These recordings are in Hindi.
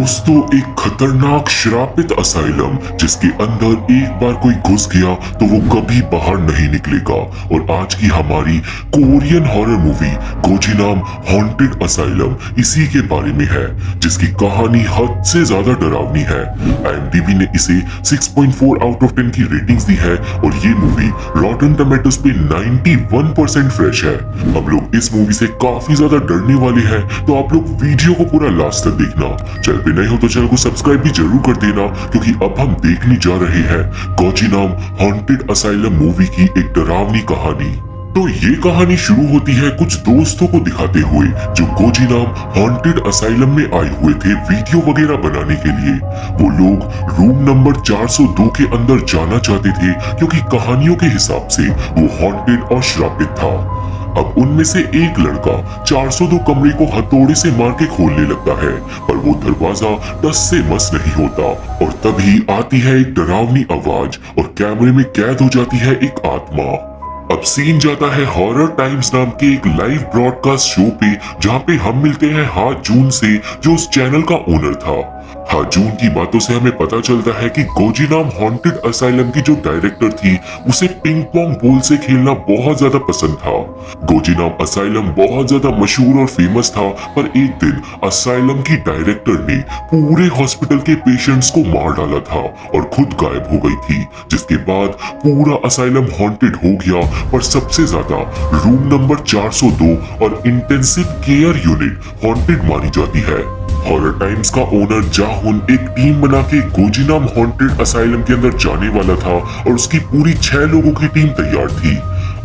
दोस्तों, एक खतरनाक श्रापित असाइलम जिसके अंदर एक बार कोई घुस गया तो वो कभी बाहर नहीं निकलेगा। और आज की हमारी Korean horror movie Gonjiam haunted asylum इसी के बारे में है, जिसकी कहानी हद से ज्यादा डरावनी है। IMDb ने इसे 6.4 आउट ऑफ 10 की रेटिंग्स दी है और ये मूवी रॉटन टोमेटोज पे 91% फ्रेश है। हम लोग इस मूवी से काफी ज्यादा डरने वाले हैं, तो आप लोग वीडियो को पूरा लास्ट तक देखना। चैनल पे नए हो तो चैनल को सब्सक्राइब भी जरूर कर देना, क्योंकि अब हम देखने जा रहे हैं गोजिनाम हॉन्टेड असाइलम मूवी की एक डरावनी कहानी। तो ये कहानी शुरू होती है कुछ दोस्तों को दिखाते हुए जो गोजिनाम हॉन्टेड असाइलम में आए हुए थे वीडियो वगैरह बनाने के लिए। वो लोग रूम नंबर 402 के अंदर जाना चाहते थे, क्योंकि कहानियों के हिसाब से वो हॉन्टेड और श्रापित था। अब उनमें से एक लड़का 402 कमरे को हथौड़े से मार के खोलने लगता है, पर वो दरवाजा टस से मस नहीं होता। और तभी आती है एक डरावनी आवाज और कैमरे में कैद हो जाती है एक आत्मा। अब सीन जाता है हॉरर टाइम्स नाम के एक लाइव ब्रॉडकास्ट शो पे, जहाँ पे हम मिलते हैं हाजून से, जो उस चैनल का ओनर था। हाजून की बातों से हमें पता चलता है कि गोजिनाम हॉन्टेड असाइलम की जो डायरेक्टर थी, उसे पिंग पोंग बॉल से खेलना बहुत ज्यादा पसंद था। गोजिनाम असाइलम बहुत ज्यादा मशहूर और फेमस था, पर एक दिन असाइलम की डायरेक्टर ने पूरे हॉस्पिटल के पेशेंट्स को मार डाला था और खुद गायब हो गई थी, जिसके बाद पूरा असाइलम हॉन्टेड हो गया। पर सबसे ज्यादा रूम नंबर 402 और इंटेंसिव केयर यूनिट हॉन्टेड मानी जाती है। हॉरर टाइम्स का ओनर जाहुन एक टीम बना के गोजिनाम हॉन्टेड असाइलम के अंदर जाने वाला था और उसकी पूरी 6 लोगों की टीम तैयार थी।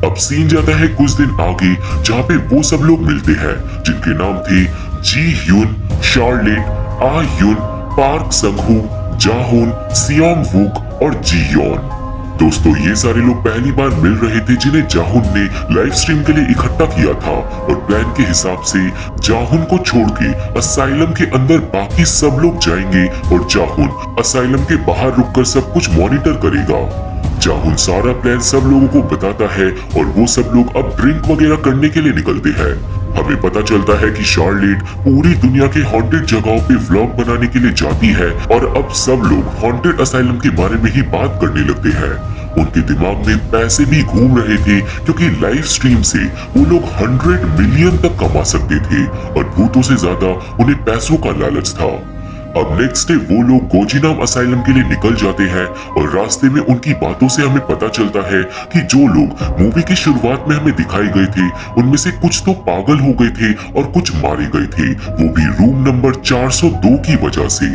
अब सीन जाता है कुछ दिन आगे, जहाँ पे वो सब लोग मिलते हैं जिनके नाम थे जी ह्यून, शार्लेट, आ ह्यून, पार्क संघू, जाहुन, सियोंग वुक और जी योन। दोस्तों, ये सारे लोग पहली बार मिल रहे थे, जिन्हें जाहुन ने लाइव स्ट्रीम के लिए इकट्ठा किया था। और प्लान के हिसाब से जाहुन को छोड़ के असाइलम के अंदर बाकी सब लोग जाएंगे और जाहुन असाइलम के बाहर रुककर सब कुछ मॉनिटर करेगा। जाहुन सारा प्लान सब लोगों को बताता है और वो सब लोग अब ड्रिंक वगैरह करने के लिए निकलते हैं। हमें पता चलता है कि शार्लेट पूरी दुनिया के हॉन्टेड जगहों पे व्लॉग बनाने के लिए जाती है और अब सब लोग हॉन्टेड असाइलम के बारे में ही बात करने लगते हैं। उनके दिमाग में पैसे भी घूम रहे थे, क्योंकि लाइव स्ट्रीम से वो लोग 100 मिलियन तक कमा सकते थे और भूतों से ज्यादा उन्हें पैसों का लालच था। अब नेक्स्ट डे वो लोग गोजिनाम असाइलम के लिए निकल जाते हैं और रास्ते में उनकी बातों से हमें पता चलता है कि जो लोग मूवी की शुरुआत में हमें दिखाए गए थे, उनमें से कुछ तो पागल हो गए थे और कुछ मारे गए थे, वो भी रूम नंबर 402 की वजह से।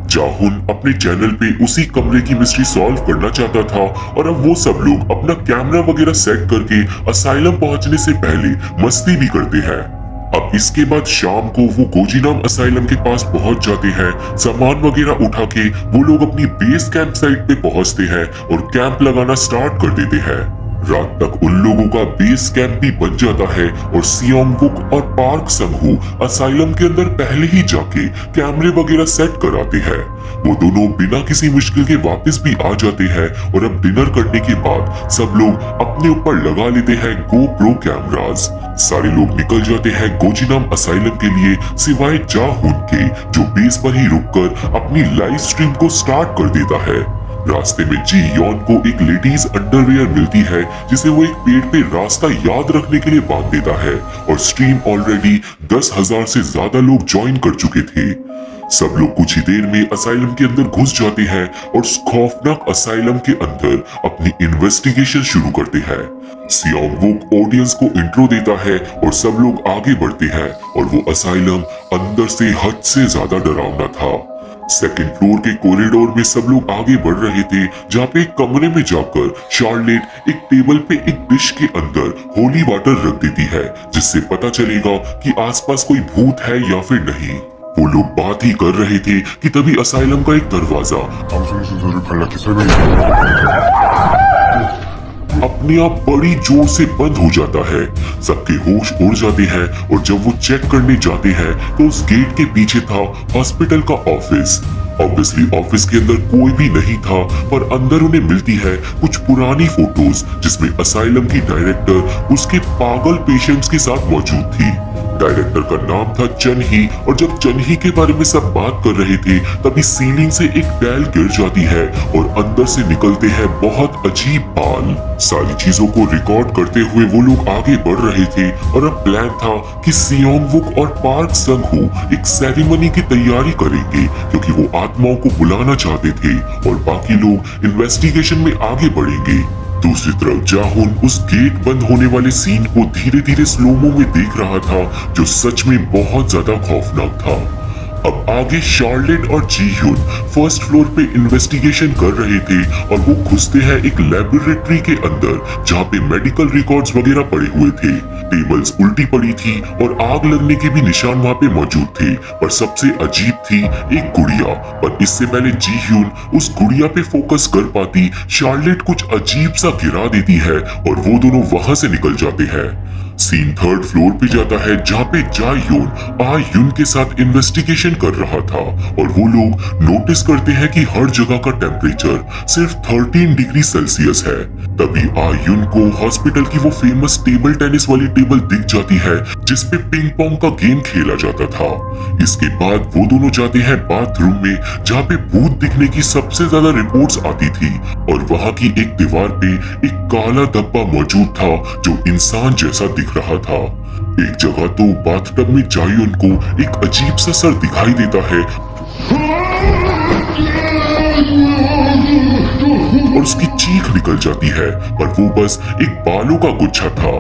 जाहुन अपने चैनल पे उसी कमरे की मिस्ट्री सॉल्व करना चाहता था और अब वो सब लोग अपना कैमरा वगैरह सेट करके असाइलम पहुंचने से पहले मस्ती भी करते हैं। अब इसके बाद शाम को वो गोजिनाम असाइलम के पास पहुंच जाते हैं। सामान वगैरह उठा के वो लोग अपनी बेस कैंप साइट पे पहुंचते हैं और कैंप लगाना स्टार्ट कर देते हैं। रात तक उन लोगों का बेस कैंप भी बन जाता है और सियोंग वुक और पार्क संघू असाइलम के अंदर पहले ही जाके कैमरे वगैरह सेट कराते हैं। वो दोनों बिना किसी मुश्किल के वापस भी आ जाते हैं और अब डिनर करने के बाद सब लोग अपने ऊपर लगा लेते हैं GoPro कैमरास। सारे लोग निकल जाते हैं गोजिनाम असाइलम के लिए, सिवाय जाहुन के, जो बेस पर ही रुककर अपनी लाइव स्ट्रीम को स्टार्ट कर देता है। रास्ते में जी योन को एक लेडीज अंडरवियर मिलती है, जिसे वो एक पेड़ पे रास्ता याद रखने के लिए बांध देता है। और स्ट्रीम ऑलरेडी 10,000 से ज्यादा लोग ज्वाइन कर चुके थे। सब लोग कुछ ही देर में असाइलम के अंदर घुस जाते हैं और खौफनाक असाइलम के अंदर अपनी इन्वेस्टिगेशन शुरू करते हैं। सियोंग वुक ऑडियंस को इंट्रो देता है और सब लोग आगे बढ़ते हैं और वो असाइलम अंदर से हद से ज्यादा डरावना था। सेकंड फ्लोर के कॉरिडोर में सब लोग आगे बढ़ रहे थे, जहाँ पे एक कमरे में जाकर शार्लेट एक टेबल पे एक डिश के अंदर होली वाटर रख देती है, जिससे पता चलेगा कि आसपास कोई भूत है या फिर नहीं। वो लोग बात ही कर रहे थे कि तभी असाइलम का एक दरवाजा अपने आप बड़ी जोर से बंद हो जाता है। सबके होश उड़ जाते हैं और जब वो चेक करने जाते हैं तो उस गेट के पीछे था हॉस्पिटल का ऑफिस। ऑब्वियसली ऑफिस के अंदर कोई भी नहीं था, पर अंदर उन्हें मिलती है कुछ पुरानी फोटोज, जिसमें असाइलम की डायरेक्टर उसके पागल पेशेंट्स के साथ मौजूद थी। डायरेक्टर का नाम था चन ही, और जब चन ही के बारे में सब बात कर रहे थे तभी सीलिंग से एक टाइल गिर जाती है और अंदर से निकलते हैं बहुत अजीब बाल। सारी चीजों को रिकॉर्ड करते हुए वो लोग आगे बढ़ रहे थे और अब प्लान था कि सियोंग वुक और पार्क संग हो एक सेरेमनी की तैयारी करेंगे, क्योंकि वो आत्माओं को बुलाना चाहते थे और बाकी लोग इन्वेस्टिगेशन में आगे बढ़ेंगे। दूसरी तरफ जाहुन उस गेट बंद होने वाले सीन को धीरे धीरे स्लोमो में देख रहा था, जो सच में बहुत ज्यादा खौफनाक था। अब आगे शार्लेट और जी ह्यून फर्स्ट फ्लोर पे इन्वेस्टिगेशन कर रहे थे और वो घुसते हैं एक लेबोरेटरी के अंदर जहाँ पे मेडिकल रिकॉर्ड्स वगैरह पड़े हुए थे। टेबल्स उल्टी पड़ी थी और आग लगने के भी निशान वहाँ पे मौजूद थे, पर सबसे अजीब थी एक गुड़िया। पर इससे पहले जी ह्यून उस गुड़िया पे फोकस कर पाती, शार्लेट कुछ अजीब सा गिरा देती है और वो दोनों वहां से निकल जाते हैं। सीन थर्ड फ्लोर पे जाता है जहाँ पे जा ह्यून आ ह्यून के साथ इन्वेस्टिगेशन कर रहा था और वो लोग नोटिस करते हैं कि हर जगह का टेम्परेचर सिर्फ 13 डिग्री सेल्सियस है। तभी आ ह्यून को हॉस्पिटल की वो फेमस टेबल टेनिस वाली टेबल दिख जाती है जिसपे पिंग पोंग का गेम खेला जाता था। इसके बाद वो दोनों जाते हैं बाथरूम में जहाँ पे भूत दिखने की सबसे ज्यादा रिपोर्ट्स आती थी और वहां की एक दीवार पे एक काला धब्बा मौजूद था जो इंसान जैसा दिख रहा था। एक जगह तो बाथटब में जायुन को एक अजीब सा सर दिखाई देता है और उसकी चीख निकल जाती है, पर वो बस एक बालों का गुच्छा था।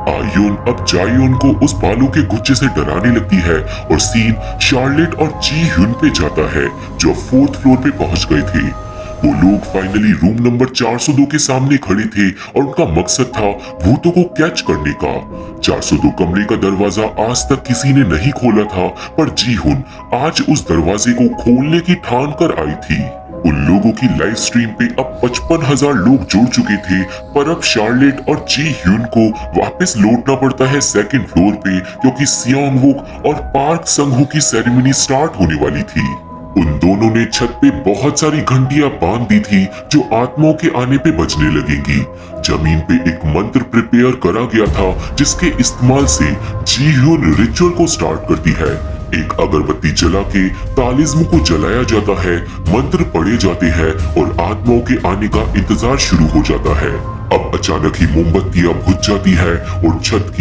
आयुन अब जायुन को उस बालों के गुच्छे से डराने लगती है और सीन शार्लेट और जी ह्यून पे जाता है जो फोर्थ फ्लोर पे पहुंच गए थे। वो लोग फाइनली रूम नंबर 402 के सामने खड़े थे और उनका मकसद था भूतों को कैच करने का। 402 कमरे का दरवाजा आज तक किसी ने नहीं खोला था, पर जी हुन आज उस दरवाजे को खोलने की ठान कर आई थी। उन लोगों की लाइव स्ट्रीम पे अब 55,000 लोग जुड़ चुके थे, पर अब शार्लेट और जी ह्यून को वापस लौटना पड़ता है सेकंड फ्लोर पे, क्योंकि सियोंग वुक और पार्क संग हो की सेरेमनी स्टार्ट होने वाली थी। उन दोनों ने छत पे बहुत सारी घंटियां बांध दी थी जो आत्माओं के आने पे बजने लगेंगी। जमीन पे एक मंत्र प्रिपेयर करा गया था जिसके इस्तेमाल से जी ह्यून रिचुअल को स्टार्ट करती है। एक अगरबत्ती जला के तालिस्म को जलाया जाता है, मंत्र पढ़े जाते हैं और आत्माओं के आने का इंतजार शुरू हो जाता है। अब अचानक ही मोमबत्तियां बुझ जाती है और छत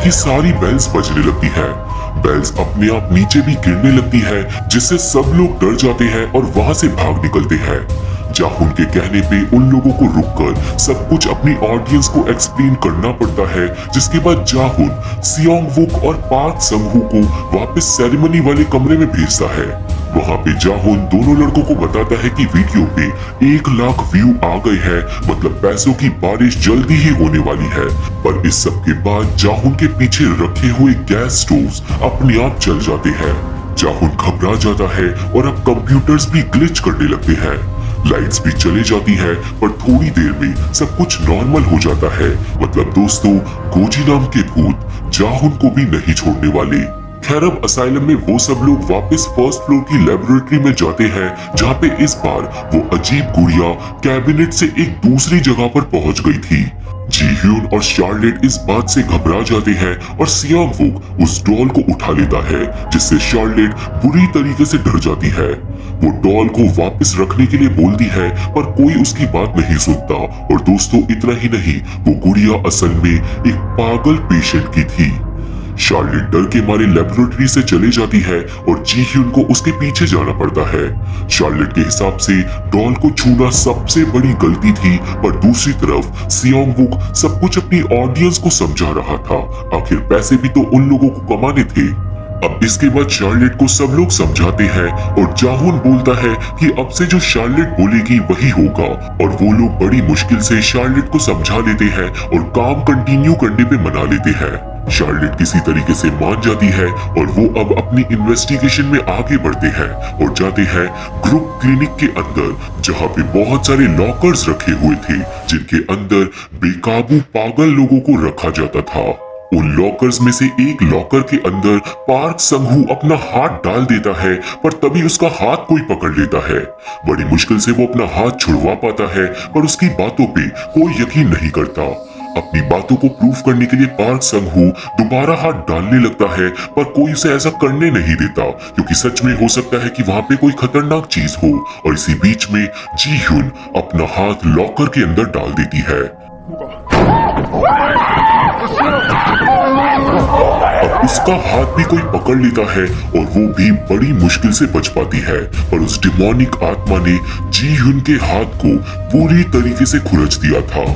की सारी बेल्स बजने लगती है। बेल्स अपने आप नीचे भी गिरने लगती है, जिससे सब लोग डर जाते हैं और वहां से भाग निकलते हैं। जाहुन के कहने पे उन लोगों को रुककर सब कुछ अपनी ऑडियंस को एक्सप्लेन करना पड़ता है, जिसके बाद जाहुन सियोंग वुक और पार्क संग हो को वापस सेरेमनी वाले कमरे में भेजता है। वहां पे जाहुन दोनों लड़कों को बताता है कि वीडियो पे 1 लाख व्यू आ गए हैं, मतलब पैसों की बारिश जल्दी ही होने वाली है। पर इस सब के बाद जाहुन के पीछे रखे हुए गैस स्टोव्स अपने आप जल जाते हैं। जाहुन घबरा जाता है और अब कंप्यूटर्स भी ग्लिच करने लगते हैं। लाइट्स भी चली जाती है, पर थोड़ी देर में सब कुछ नॉर्मल हो जाता है। मतलब दोस्तों, गोजी नाम के भूत जाहुन को भी नहीं छोड़ने वाले। खैर अब असाइलम में वो सब लोग वापस फर्स्ट फ्लोर की लेबोरेटरी में जाते हैं, जहाँ पे इस बार वो अजीब गुड़िया कैबिनेट से एक दूसरी जगह पर पहुंच गई थी। जी ह्यून और शार्लेट इस बात से घबरा जाते हैं और सियोंग वुक उस डॉल को उठा लेता है, जिससे शार्लेट बुरी तरीके से डर जाती है। वो डॉल को वापस रखने के लिए बोलती है, पर कोई उसकी बात नहीं सुनता। और दोस्तों, इतना ही नहीं, वो गुड़िया असल में एक पागल पेशेंट की थी। शार्लेट डर के मारे लेबोरेटरी से चले जाती है और जी ह्यून को उसके पीछे जाना पड़ता है। शार्लेट के हिसाब से डॉल को छूना सबसे बड़ी गलती थी, पर दूसरी तरफ सियोंग वुक सब कुछ अपनी ऑडियंस को समझा रहा था। आखिर पैसे भी तो उन लोगों को कमाने थे। अब इसके बाद शार्लेट को सब लोग समझाते हैं और जाहुन बोलता है कि अब से जो शार्लेट बोलेगी वही होगा, और वो लोग बड़ी मुश्किल से शार्लेट को समझा लेते हैं और काम कंटिन्यू करने पे मना लेते हैं। शार्लेट किसी तरीके से मान जाती है और वो अब अपनी इन्वेस्टिगेशन में आगे बढ़ते हैं और जाते हैं ग्रुप क्लिनिक के अंदर, जहाँ पे बहुत सारे लॉकर्स रखे हुए थे जिनके अंदर बेकाबू पागल लोगों को रखा जाता था। उन लॉकर्स में से एक लॉकर के अंदर पार्क संघू अपना हाथ डाल देता है, पर तभी उसका हाथ कोई पकड़ लेता है। बड़ी मुश्किल से वो अपना हाथ छुड़वा पाता है, पर उसकी बातों पे कोई यकीन नहीं करता। अपनी बातों को प्रूफ करने के लिए पार्क संघू दोबारा हाथ डालने लगता है, पर कोई उसे ऐसा करने नहीं देता, क्योंकि सच में हो सकता है कि वहां पे कोई खतरनाक चीज हो। और इसी बीच में जी ह्यून अपना हाथ लॉकर के अंदर डाल देती है। अब उसका हाथ भी कोई पकड़ लेता है और वो भी बड़ी मुश्किल से बच पाती है, पर उस डिमोनिक आत्मा ने जी ह्यून के हाथ को पूरी तरीके से खुरच दिया था।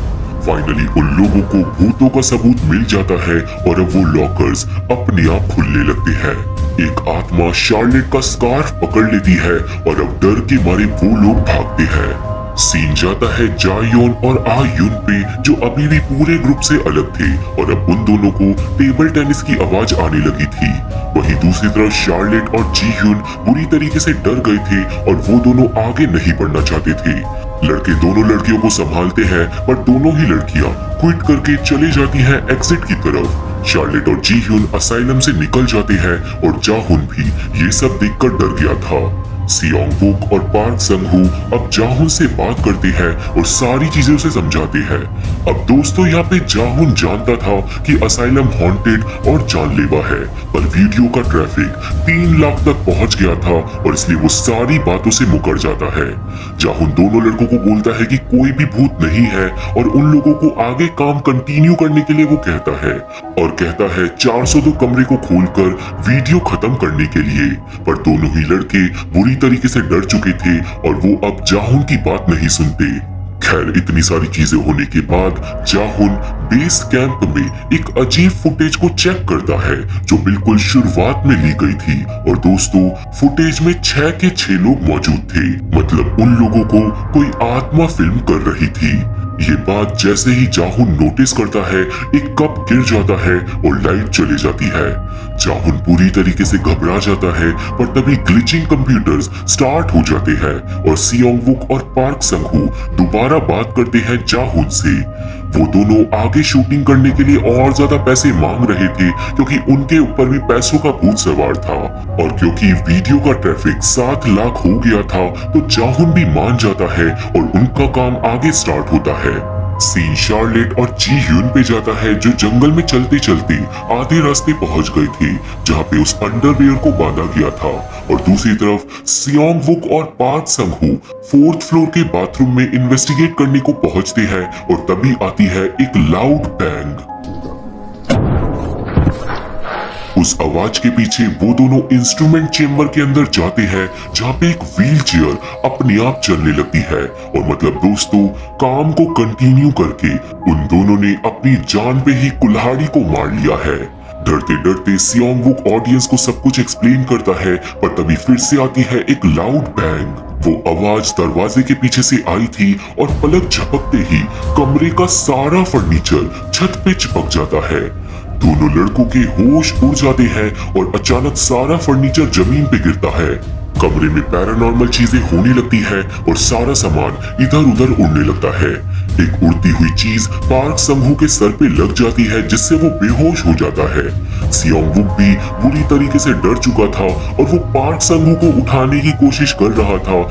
फाइनली उन लोगों को भूतों का सबूत मिल जाता है और अब वो लॉकर्स अपने आप खुलने लगते हैं। एक आत्मा शार्लेट का स्कार्फ पकड़ लेती है और अब डर के मारे वो लोग भागते हैं। सीन जाता है जायोन और आयुन पे, जो अभी भी पूरे ग्रुप से अलग थे, और अब उन दोनों को टेबल टेनिस की आवाज आने लगी थी। वहीं दूसरी तरफ शार्लेट और जी ह्यून बुरी तरीके से डर गए थे और वो दोनों आगे नहीं बढ़ना चाहते थे। लड़के दोनों लड़कियों को संभालते हैं, पर दोनों ही लड़कियां क्विट करके चली जाती हैं एग्जिट की तरफ। शार्लेट और जी ह्यून असाइलम से निकल जाते हैं और जाहुन भी ये सब देखकर डर गया था। सियोंग वुक और पार्क संघू अब जाहुन से बात करते हैं और सारी चीजें उसे समझाते हैं। अब दोस्तों यहाँ पे जाहुन जानता था कि असाइलम हॉन्टेड और जानलेवा है, पर वीडियो का ट्रैफिक 3 लाख तक पहुंच गया था और इसलिए वो सारी बातों से मुकर जाता है। जाहुन दोनों लड़कों को बोलता है कि कोई भी भूत नहीं है और उन लोगों को आगे काम कंटिन्यू करने के लिए वो कहता है, और कहता है 402 कमरे को खोलकर वीडियो खत्म करने के लिए। पर दोनों ही लड़के बुरी तरीके से डर चुके थे और वो अब जाहुन की बात नहीं सुनते। खैर, इतनी सारी चीजें होने के बाद जाहुन बेस कैंप में एक अजीब फुटेज को चेक करता है, जो बिल्कुल शुरुआत में ली गई थी। और दोस्तों, फुटेज में 6 के 6 लोग मौजूद थे, मतलब उन लोगों को कोई आत्मा फिल्म कर रही थी। ये बात जैसे ही जाहुन नोटिस करता है, एक कप गिर जाता है और लाइट चली जाती है। जाहुन पूरी तरीके से घबरा जाता है, पर तभी ग्लिचिंग कंप्यूटर्स स्टार्ट हो जाते हैं और सियोंग वुक और पार्क संघू दोबारा बात करते हैं जाहुन से। वो दोनों आगे शूटिंग करने के लिए और ज्यादा पैसे मांग रहे थे, क्योंकि उनके ऊपर भी पैसों का भूत सवार था। और क्योंकि वीडियो का ट्रैफिक 7 लाख हो गया था, तो जाहुन भी मान जाता है और उनका काम आगे स्टार्ट होता है। सीन शार्लेट और जी ह्यून पे जाता है, जो जंगल में चलते चलते आधे रास्ते पहुंच गए थे, जहां पे उस अंडरवियर को बांधा गया था। और दूसरी तरफ सियोंग वुक और पार्क संघू 4th फ्लोर के बाथरूम में इन्वेस्टिगेट करने को पहुंचते हैं, और तभी आती है एक लाउड बैंग। उस आवाज के पीछे वो दोनों इंस्ट्रूमेंट चेम्बर के अंदर जाते हैं, जहाँ पे एक व्हील चेयर अपने आप चलने लगती है। और मतलब दोस्तों, काम को कंटिन्यू करके उन दोनों ने अपनी जान पे ही कुल्हाड़ी को मार लिया है। डरते डरते सियोंग वुक ऑडियंस को सब कुछ एक्सप्लेन करता है, पर तभी फिर से आती है एक लाउड बैंग। वो आवाज दरवाजे के पीछे से आई थी और पलक झपकते ही कमरे का सारा फर्नीचर छत पे चिपक जाता है। दोनों लड़कों के होश उड़ जाते हैं और अचानक सारा फर्नीचर जमीन पे गिरता है। कमरे में पैरानॉर्मल चीजें होने लगती है और सारा सामान इधर उधर उड़ने लगता है। एक उड़ती हुई चीज पार्क संघू के सर पे लग जाती है, जिससे वो बेहोश हो जाता है। सियोंग वुक भी बुरी तरीके से डर चुका था और वो पार्क संघू को उठाने की कोशिश कर रहा था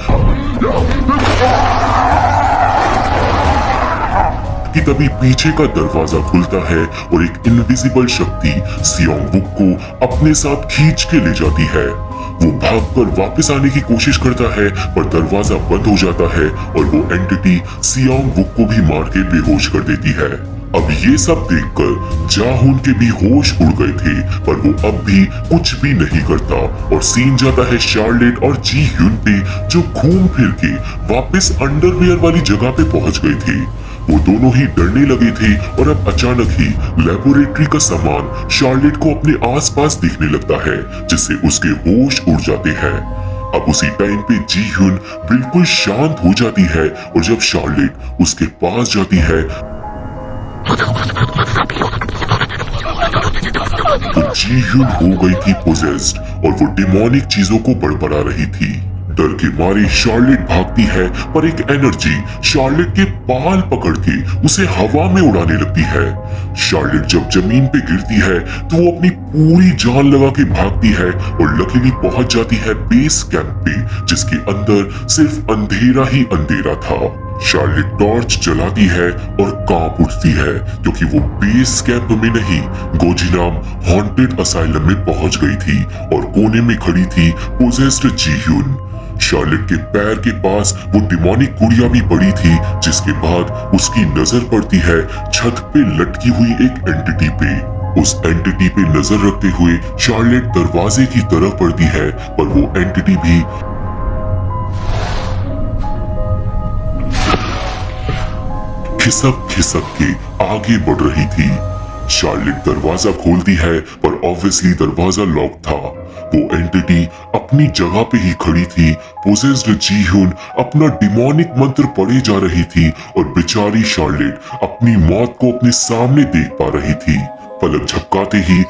कि तभी पीछे का दरवाजा खुलता है और एक इनविजिबल शक्ति सियोंग वुक को अपने साथ खींच के ले जाती है। वो भागकर वापस आने की कोशिश करता है, पर दरवाजा बंद हो जाता है और वो एंटिटी सियोंग वुक को भी मार के बेहोश कर देती है। अब ये सब देखकर जाहुन के भी होश उड़ गए थे, पर वो अब भी कुछ भी नहीं करता। और सीन जाता है शार्लेट और जी ह्यून पे, जो घूम फिर के वापस अंडरवियर वाली जगह पे पहुंच गए थे। वो दोनों ही डरने लगे थे और अब अचानक ही लेबोरेटरी का सामान शार्लेट को अपने आसपास दिखने लगता है, जिससे उसके होश उड़ जाते हैं। अब उसी टाइम पे जी ह्यून बिल्कुल शांत हो जाती है और जब शार्लेट उसके पास जाती है तो जी ह्यून हो गई थी पोजेस्ड और वो डिमोनिक चीजों को बड़बड़ा रही थी। डर के मारे शार्लेट भागती है, पर एक एनर्जी शार्लेट के बाल पकड़ के उसे हवा में उड़ाने लगती है। शार्लेट जब जमीन पे गिरती है तो वो अपनी पूरी जान लगा के भागती है और लकीली पहुंच जाती है बेस कैंप पे, जिसके अंदर सिर्फ अंधेरा ही अंधेरा था। शार्लेट टॉर्च जलाती है और कांप उठती है क्योंकि वो बेस कैंप में नहीं, गोजीनाम हॉन्टेड असाइलम में पहुंच गई थी और कोने में खड़ी थी पोजेस्ड जी-ह्यून। शार्लेट के पैर के पास वो डिमोनिक गुड़िया भी पड़ी थी, जिसके बाद उसकी नजर पड़ती है छत पे लटकी हुई एक एंटिटी पे। उस एंटिटी पे नजर रखते हुए शार्लेट दरवाजे की तरफ बढ़ती है, पर वो एंटिटी भी खिसक खिसक के आगे बढ़ रही थी। शार्लेट दरवाजा खोलती है, पर ऑब्वियसली दरवाजा लॉक था। वो एंटिटी अपनी जगह पे ही खड़ी थी। पोजेस्ड जी-ह्यून अपना डिमोनिक मंत्र पढ़े जा रही थी और बेचारी शार्लेट अपनी मौत को अपने सामने देख पा रही थी। पलक झपकाते ही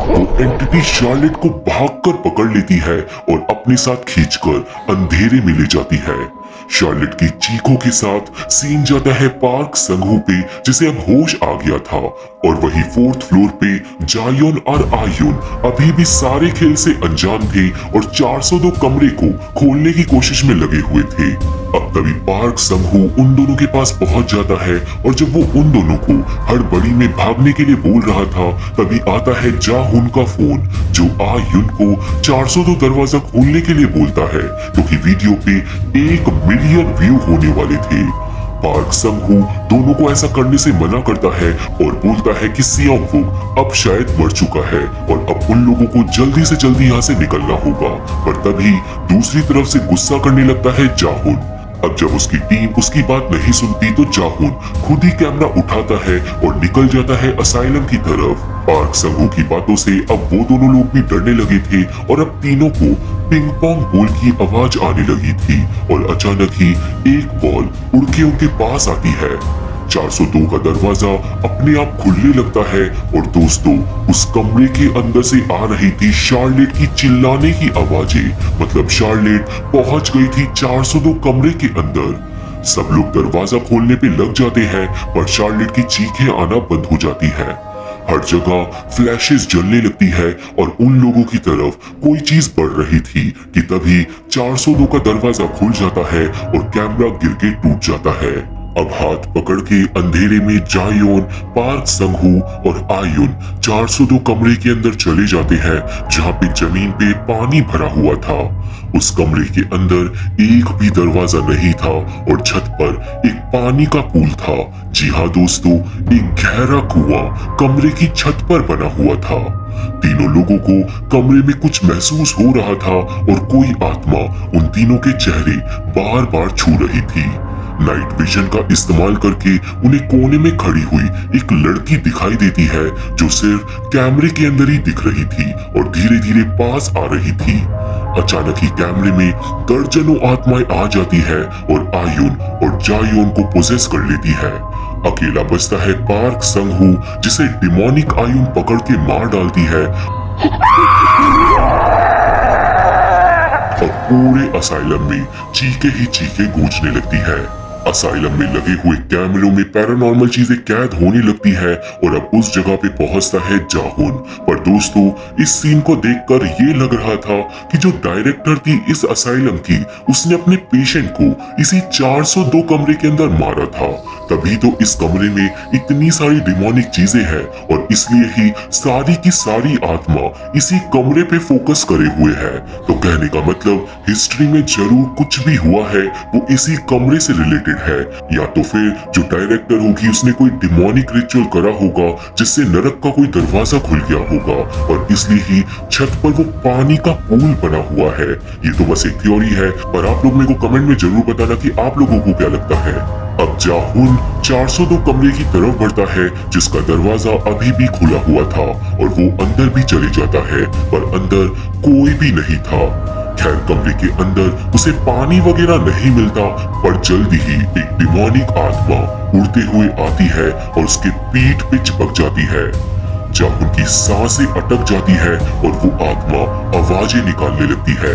वो एंटिटी शार्लेट को भागकर पकड़ लेती है और अपने साथ खींचकर अंधेरे में ले जाती है। शार्लेट की चीखों के साथ सीन जाता है पार्क संघू पे, जिसे अब होश आ गया था, और वही 4th फ्लोर पे जायोन और आयोन अभी भी सारे खेल से अनजान थे और 402 कमरे को खोलने की कोशिश में लगे हुए थे। अब तभी पार्क संघू उन दोनों के पास पहुंच जाता है और जब वो उन दोनों को हड़बड़ी में भागने के लिए बोल रहा था, तभी आता है जा-हुन का फोन, जो आयुन को 402 दरवाजा खोलने के लिए बोलता है, क्योंकि वीडियो पे 1 मिलियन व्यू होने वाले थे। पार्क संघू दोनों को ऐसा करने से मना करता है और बोलता है कि सियोंग-वुक अब शायद मर चुका है और अब उन लोगों को जल्दी से जल्दी यहाँ से निकलना होगा। पर तभी दूसरी तरफ से गुस्सा करने लगता है जा-हुन। अब जब उसकी टीम उसकी बात नहीं सुनती तो जा-हुन खुद ही कैमरा उठाता है और निकल जाता है असाइलम की तरफ। पार्क संघू की बातों से अब वो दोनों लोग भी डरने लगे थे और अब तीनों को पिंग पोंग बॉल की आवाज आने लगी थी और अचानक ही एक बॉल उड़ के उनके पास आती है। 402 का दरवाजा अपने आप खुलने लगता है और दोस्तों उस कमरे के अंदर से आ रही थी शार्लेट की चिल्लाने की आवाजें। मतलब शार्लेट पहुंच गई थी 402 कमरे के अंदर। सब लोग दरवाजा खोलने पे लग जाते हैं, पर शार्लेट की चीखें आना बंद हो जाती है। हर जगह फ्लैशेस जलने लगती है और उन लोगों की तरफ कोई चीज बढ़ रही थी कि तभी 402 का दरवाजा खुल जाता है और कैमरा गिर के टूट जाता है। अब हाथ पकड़ के अंधेरे में जायोन, पार्क संघू और आयुन 402 कमरे के अंदर चले जाते हैं, जहाँ पे जमीन पे पानी भरा हुआ था। उस कमरे के अंदर एक भी दरवाजा नहीं था और छत पर एक पानी का पूल था। जी हाँ दोस्तों, एक गहरा कुआं कमरे की छत पर बना हुआ था। तीनों लोगों को कमरे में कुछ महसूस हो रहा था और कोई आत्मा उन तीनों के चेहरे बार बार छू रही थी। नाइट विजन का इस्तेमाल करके उन्हें कोने में खड़ी हुई एक लड़की दिखाई देती है, जो सिर्फ कैमरे के अंदर ही दिख रही थी और धीरे धीरे पास आ रही थी। अचानक ही कैमरे में दर्जनों आत्माएं आ जाती है और आयुन और जायोन को पोजेस कर लेती है। अकेला बचता है पार्क संघू, जिसे डिमोनिक आयुन पकड़ के मार डालती है और पूरे असाइलम में चीखे ही चीखे गूंजने लगती है। असाइलम में लगे हुए कैमरों में पैरानॉर्मल चीजें कैद होने लगती है और अब उस जगह पे पहुंचता है जा-हुन। पर दोस्तों इस सीन को देखकर ये लग रहा था कि जो डायरेक्टर थी इस असाइलम की, उसने अपने पेशेंट को इसी 402 कमरे के अंदर मारा था। तभी तो इस कमरे में इतनी सारी डिमोनिक चीजें हैं और इसलिए ही सारी की सारी आत्मा इसी कमरे पे फोकस करे हुए है। तो कहने का मतलब हिस्ट्री में जरूर कुछ भी हुआ है वो इसी कमरे से रिलेटेड है, या तो फिर जो डायरेक्टर होगी उसने कोई डिमोनिक रिचुअल करा होगा जिससे नरक का कोई दरवाजा खुल गया होगा और इसलिए ही छत पर वो पानी का पूल बना हुआ है। ये तो बस एक थ्योरी है, पर आप लोग मेरे को कमेंट में जरूर बताना कि आप लोगों को क्या लगता है। अब जा-हुन 402 कमरे की तरफ बढ़ता है, जिसका दरवाजा अभी भी खुला हुआ था और वो अंदर भी चले जाता है, पर अंदर कोई भी नहीं था। खैर कमरे के अंदर उसे पानी वगैरह नहीं मिलता, पर जल्दी ही एक डिमोनिक आत्मा उड़ते हुए आती है और उसके पीठ पे चिपक जाती है। जाहुन की सांसें अटक जाती है और वो आत्मा आवाजें निकालने लगती है।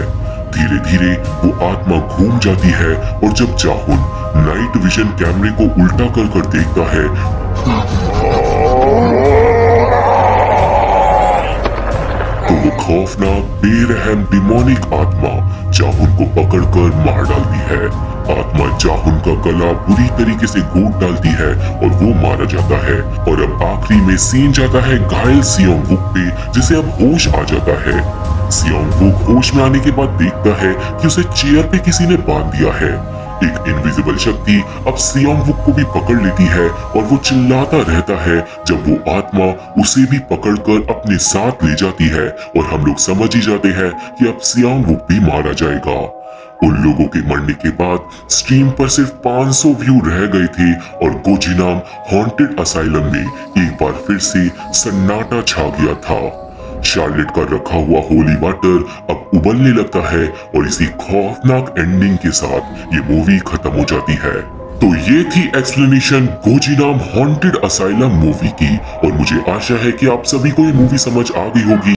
धीरे धीरे वो आत्मा घूम जाती है और जब जाहुन नाइट विजन कैमरे को उल्टा कर देखता है तो वो खौफनाक बेरहम डिमोनिक आत्मा जाहुन को पकड़कर मार डालती है। आत्मा जाहुन का गला बुरी तरीके से घोट डालती है और वो मारा जाता है। और अब आखिरी में सीन जाता है घायल सियोंग वुक पे, जिसे अब होश आ जाता है। सियोंग वुक होश में आने के बाद देखता है कि उसे चेयर पे किसी ने बांध दिया है। एक इनविजिबल शक्ति अब सियोंग वुक को भी पकड़ लेती है और वो चिल्लाता रहता है जब वो आत्मा उसे भी पकड़कर अपने साथ ले जाती है। और हम लोग समझ ही जाते हैं कि अब सियोंग वुक भी मारा जाएगा। उन लोगों के मरने के बाद स्ट्रीम पर सिर्फ 500 व्यू रह गए थे और गोजिनाम हॉन्टेड असाइलम में एक बार फिर से सन्नाटा छा गया था। शार्लेट का रखा हुआ होली वाटर अब उबलने लगता है और इसी खौफनाक एंडिंग के साथ ये मूवी खत्म हो जाती है। तो ये थी एक्सप्लेनेशन गोजिनाम हॉन्टेड असाइलम मूवी की और मुझे आशा है कि आप सभी को ये मूवी समझ आ गई होगी।